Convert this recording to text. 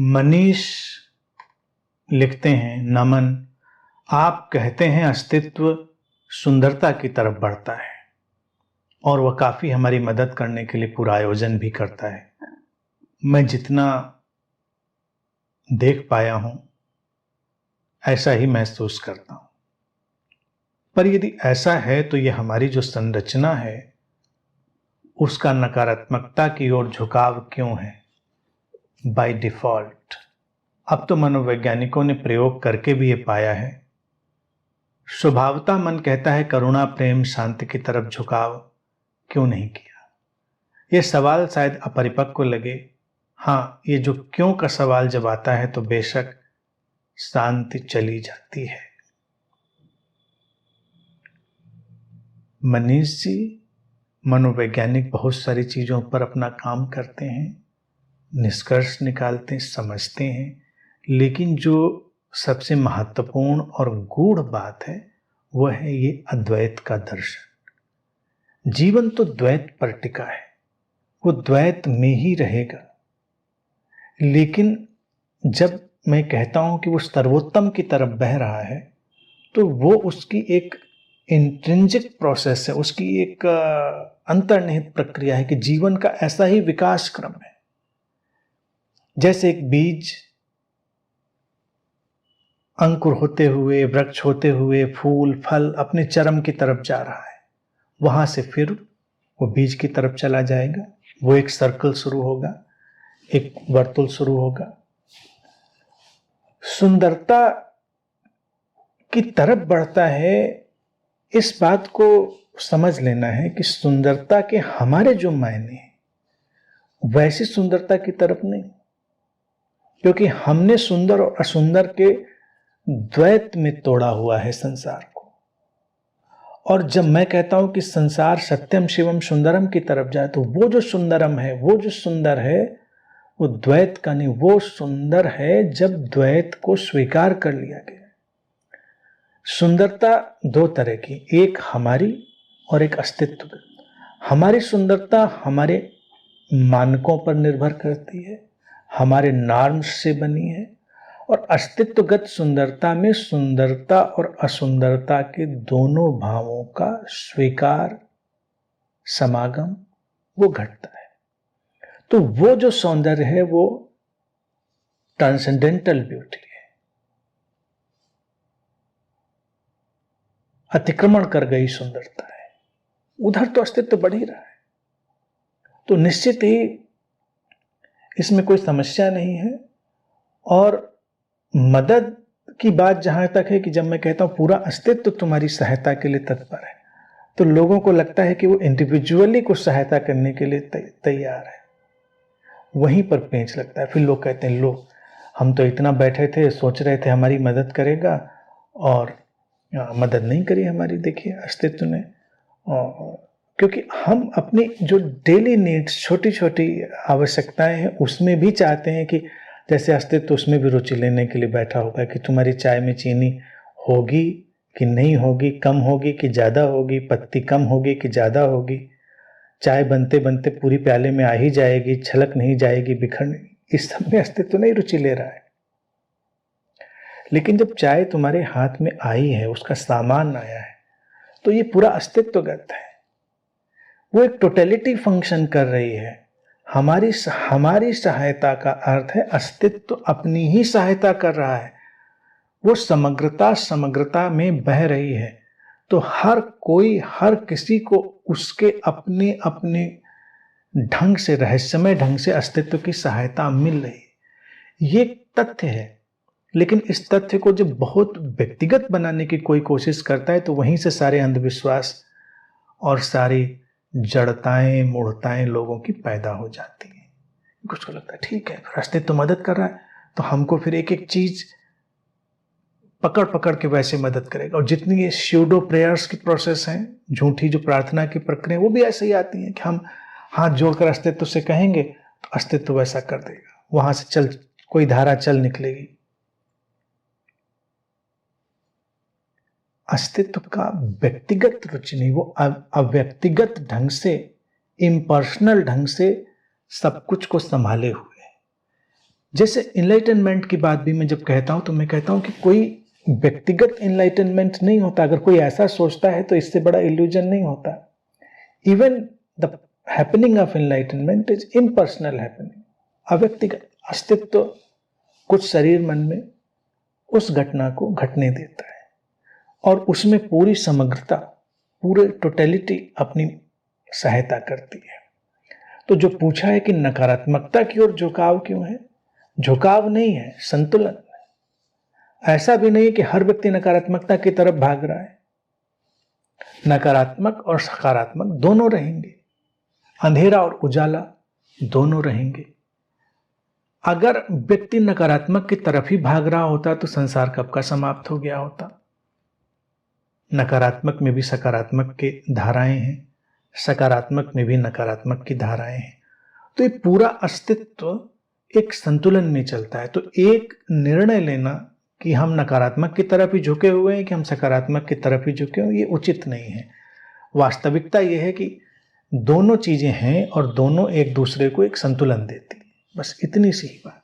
मनीष लिखते हैं, नमन, आप कहते हैं अस्तित्व सुंदरता की तरफ बढ़ता है और वह काफ़ी हमारी मदद करने के लिए पूरा आयोजन भी करता है। मैं जितना देख पाया हूं ऐसा ही महसूस करता हूं, पर यदि ऐसा है तो यह हमारी जो संरचना है उसका नकारात्मकता की ओर झुकाव क्यों है बाय डिफॉल्ट? अब तो मनोवैज्ञानिकों ने प्रयोग करके भी ये पाया है। स्वभावतः मन कहता है करुणा, प्रेम, शांति की तरफ झुकाव क्यों नहीं किया? यह सवाल शायद अपरिपक्व लगे। हाँ, ये जो क्यों का सवाल जब आता है तो बेशक शांति चली जाती है। मनीष जी मनोवैज्ञानिक बहुत सारी चीजों पर अपना काम करते हैं, निष्कर्ष निकालते हैं, समझते हैं, लेकिन जो सबसे महत्वपूर्ण और गूढ़ बात है वह है ये अद्वैत का दर्शन। जीवन तो द्वैत पर टिका है, वो द्वैत में ही रहेगा। लेकिन जब मैं कहता हूं कि वो सर्वोत्तम की तरफ बह रहा है तो वो उसकी एक इंट्रिंसिक प्रोसेस है, उसकी एक अंतर्निहित प्रक्रिया है कि जीवन का ऐसा ही विकास क्रम है। जैसे एक बीज अंकुर होते हुए, वृक्ष होते हुए, फूल फल अपने चरम की तरफ जा रहा है, वहां से फिर वो बीज की तरफ चला जाएगा, वो एक सर्कल शुरू होगा, एक वर्तुल शुरू होगा। सुंदरता की तरफ बढ़ता है, इस बात को समझ लेना है कि सुंदरता के हमारे जो मायने हैं वैसी सुंदरता की तरफ नहीं, क्योंकि हमने सुंदर और असुंदर के द्वैत में तोड़ा हुआ है संसार को। और जब मैं कहता हूं कि संसार सत्यम शिवम सुंदरम की तरफ जाए तो वो जो सुंदरम है, वो जो सुंदर है, वो द्वैत का नहीं, वो सुंदर है जब द्वैत को स्वीकार कर लिया गया। सुंदरता दो तरह की, एक हमारी और एक अस्तित्व। हमारी सुंदरता हमारे मानकों पर निर्भर करती है, हमारे नॉर्म्स से बनी है, और अस्तित्वगत सुंदरता में सुंदरता और असुंदरता के दोनों भावों का स्वीकार, समागम वो घटता है। तो वो जो सौंदर्य है वो ट्रांसेंडेंटल ब्यूटी है, अतिक्रमण कर गई सुंदरता है, उधर तो अस्तित्व बढ़ ही रहा है। तो निश्चित ही इसमें कोई समस्या नहीं है। और मदद की बात जहां तक है कि जब मैं कहता हूं पूरा अस्तित्व तुम्हारी सहायता के लिए तत्पर है, तो लोगों को लगता है कि वो इंडिविजुअली को सहायता करने के लिए तैयार है। वहीं पर पेंच लगता है। फिर लोग कहते हैं लो, हम तो इतना बैठे थे, सोच रहे थे हमारी मदद करेगा और मदद नहीं करी हमारी, देखिए अस्तित्व ने। क्योंकि हम अपनी जो डेली नीड्स, छोटी छोटी आवश्यकताएं हैं, उसमें भी चाहते हैं कि जैसे अस्तित्व उसमें भी रुचि लेने के लिए बैठा होगा कि तुम्हारी चाय में चीनी होगी कि नहीं होगी, कम होगी कि ज़्यादा होगी, पत्ती कम होगी कि ज़्यादा होगी, चाय बनते बनते पूरी प्याले में आ ही जाएगी, छलक नहीं जाएगी, बिखर नहीं। इस सब में अस्तित्व नहीं रुचि ले रहा है। लेकिन जब चाय तुम्हारे हाथ में आई है, उसका सामान आया है, तो ये पूरा अस्तित्वगत है, वो एक टोटलिटी फंक्शन कर रही है। हमारी सहायता का अर्थ है अस्तित्व अपनी ही सहायता कर रहा है, वो समग्रता में बह रही है। तो हर कोई, हर किसी को उसके अपने अपने ढंग से, रहस्यमय ढंग से अस्तित्व की सहायता मिल रही है। ये तथ्य है। लेकिन इस तथ्य को जब बहुत व्यक्तिगत बनाने की कोई कोशिश करता है तो वहीं से सारे अंधविश्वास और सारी जड़ताएं, मूढ़ताएं लोगों की पैदा हो जाती हैं। कुछ को लगता है ठीक है, अस्तित्व तो मदद कर रहा है तो हमको फिर एक एक चीज पकड़ पकड़ के वैसे मदद करेगा। और जितनी ये स्यूडो प्रेयर्स की प्रोसेस हैं, झूठी जो प्रार्थना की प्रक्रिया, वो भी ऐसे ही आती हैं कि हम हाथ जोड़कर अस्तित्व से कहेंगे तो अस्तित्व वैसा कर देगा, वहां से चल कोई धारा चल निकलेगी। अस्तित्व का व्यक्तिगत रुचि नहीं, वो अव्यक्तिगत ढंग से, इम्पर्सनल ढंग से सब कुछ को संभाले हुए है। जैसे इनलाइटनमेंट की बात भी मैं जब कहता हूं तो मैं कहता हूं कि कोई व्यक्तिगत इनलाइटनमेंट नहीं होता। अगर कोई ऐसा सोचता है तो इससे बड़ा इल्यूजन नहीं होता। Even the happening of enlightenment is impersonal happening, अव्यक्तिगत अस्तित्व कुछ शरीर मन में उस घटना को घटने देता है और उसमें पूरी समग्रता, पूरे टोटलिटी अपनी सहायता करती है। तो जो पूछा है कि नकारात्मकता की ओर झुकाव क्यों है, झुकाव नहीं है, संतुलन। ऐसा भी नहीं कि हर व्यक्ति नकारात्मकता की तरफ भाग रहा है। नकारात्मक और सकारात्मक दोनों रहेंगे, अंधेरा और उजाला दोनों रहेंगे। अगर व्यक्ति नकारात्मक की तरफ ही भाग रहा होता तो संसार कब का समाप्त हो गया होता। नकारात्मक में भी सकारात्मक की धाराएं हैं, सकारात्मक में भी नकारात्मक की धाराएं हैं। तो ये पूरा अस्तित्व एक संतुलन में चलता है। तो एक निर्णय लेना कि हम नकारात्मक की तरफ ही झुके हुए हैं कि हम सकारात्मक की तरफ ही झुके हुए, ये उचित नहीं है। वास्तविकता यह है कि दोनों चीजें हैं और दोनों एक दूसरे को एक संतुलन देती है। बस इतनी सी ही बात है।